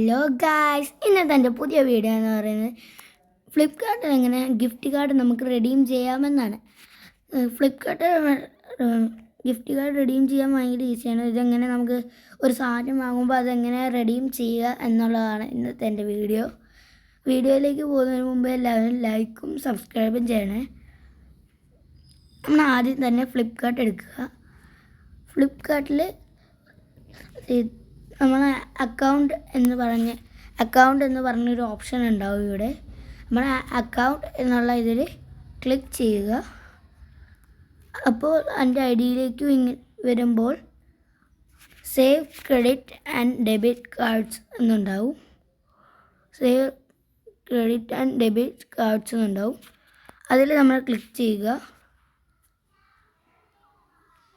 Hello guys, ഇന്നത്തെ എൻ്റെ പുതിയ വീഡിയോ എന്ന് പറയുന്നത് ഫ്ലിപ്കാർട്ടിൽ എങ്ങനെ ഗിഫ്റ്റ് കാർഡ് നമുക്ക് റെഡീം ചെയ്യാമെന്നാണ്. ഫ്ലിപ്കാർട്ട് ഗിഫ്റ്റ് കാർഡ് റെഡീം ചെയ്യാൻ ഭയങ്കര ഈസിയാണ്. ഇതെങ്ങനെ നമുക്ക് ഒരു സാധനം വാങ്ങുമ്പോൾ അതെങ്ങനെ റെഡീം ചെയ്യുക എന്നുള്ളതാണ് ഇന്നത്തെ എൻ്റെ വീഡിയോ. വീഡിയോയിലേക്ക് പോകുന്നതിന് മുമ്പ് എല്ലാവരും ലൈക്കും സബ്സ്ക്രൈബും ചെയ്യണേ. നമ്മൾ ആദ്യം തന്നെ ഫ്ലിപ്കാർട്ട് എടുക്കുക. ഫ്ലിപ്കാർട്ടിൽ നമ്മളെ അക്കൗണ്ട് എന്ന് പറഞ്ഞൊരു ഓപ്ഷൻ ഉണ്ടാവും. ഇവിടെ നമ്മൾ അക്കൗണ്ട് എന്നുള്ള ഇതിൽ ക്ലിക്ക് ചെയ്യുക. അപ്പോൾ എൻ്റെ ഐ ഡിയിലേക്ക് വരുമ്പോൾ save credit and debit cards എന്നുണ്ടാവും. Save credit and debit cards എന്നുണ്ടാവും. അതിൽ നമ്മൾ ക്ലിക്ക് ചെയ്യുക.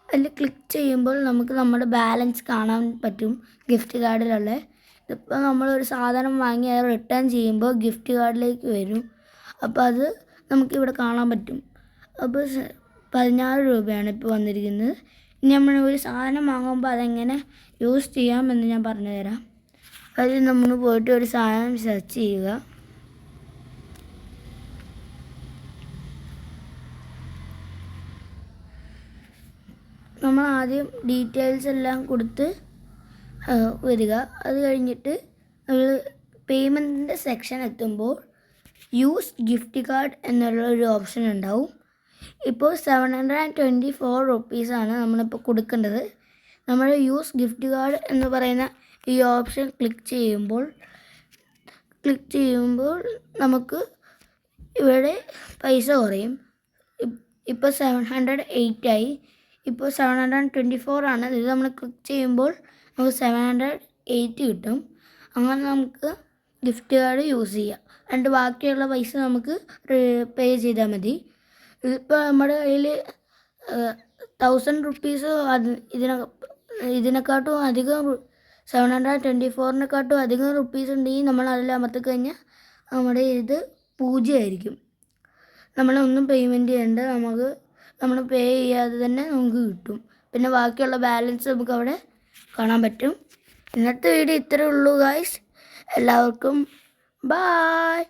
അതിൽ ക്ലിക്ക് ചെയ്യുമ്പോൾ നമുക്ക് നമ്മുടെ ബാലൻസ് കാണാൻ പറ്റും ഗിഫ്റ്റ് കാർഡിലുള്ള. ഇതിപ്പോൾ നമ്മളൊരു സാധനം വാങ്ങി അത് റിട്ടേൺ ചെയ്യുമ്പോൾ ഗിഫ്റ്റ് കാർഡിലേക്ക് വരും. അപ്പോൾ അത് നമുക്കിവിടെ കാണാൻ പറ്റും. അപ്പോൾ 16 രൂപയാണ് ഇപ്പോൾ വന്നിരിക്കുന്നത്. ഇനി നമ്മൾ ഒരു സാധനം വാങ്ങുമ്പോൾ അതെങ്ങനെ യൂസ് ചെയ്യാമെന്ന് ഞാൻ പറഞ്ഞു തരാം. അതിൽ നമ്മൾ പോയിട്ട് ഒരു സാധനം സെർച്ച് ചെയ്യുക. നമ്മൾ ആദ്യം ഡീറ്റെയിൽസ് എല്ലാം കൊടുത്ത് വരിക. അത് കഴിഞ്ഞിട്ട് നമ്മൾ പേയ്മെൻറ്റിൻ്റെ സെക്ഷൻ എത്തുമ്പോൾ യൂസ് ഗിഫ്റ്റ് കാർഡ് എന്നുള്ള ഒരു ഓപ്ഷൻ ഉണ്ടാവും. ഇപ്പോൾ 724 റുപ്പീസാണ് നമ്മളിപ്പോൾ കൊടുക്കേണ്ടത്. നമ്മൾ യൂസ് ഗിഫ്റ്റ് കാർഡ് എന്ന് പറയുന്ന ഈ ഓപ്ഷൻ ക്ലിക്ക് ചെയ്യുമ്പോൾ നമുക്ക് ഇവിടെ പൈസ കുറയും. ഇപ്പോൾ 708 ആയി. ഇപ്പോൾ 724 ആണ്. ഇത് നമ്മൾ ക്ലിക്ക് ചെയ്യുമ്പോൾ നമുക്ക് 708 കിട്ടും. അങ്ങനെ നമുക്ക് ഗിഫ്റ്റ് കാർഡ് യൂസ് ചെയ്യാം. എന്നിട്ട് ബാക്കിയുള്ള പൈസ നമുക്ക് പേ ചെയ്താൽ മതി. ഇതിപ്പോൾ നമ്മുടെ കയ്യിൽ 1000 റുപ്പീസ് ഇതിനെക്കാട്ടും അധികം 724-നെക്കാട്ടും അധികം റുപ്പീസ് ഉണ്ടെങ്കിൽ നമ്മൾ അതിൽ അമർത്തി കഴിഞ്ഞാൽ നമ്മുടെ ഇത് 0 ആയിരിക്കും. നമ്മളൊന്നും പേയ്മെൻറ്റ് ചെയ്യേണ്ട, നമ്മൾ പേ ചെയ്യാതെ തന്നെ നമുക്ക് കിട്ടും. പിന്നെ ബാക്കിയുള്ള ബാലൻസ് നമുക്ക് അവിടെ കാണാൻ പറ്റും. ഇന്നത്തെ വീഡിയോ ഇത്രയേ ഉള്ളൂ ഗായ്സ്. എല്ലാവർക്കും ബായ്.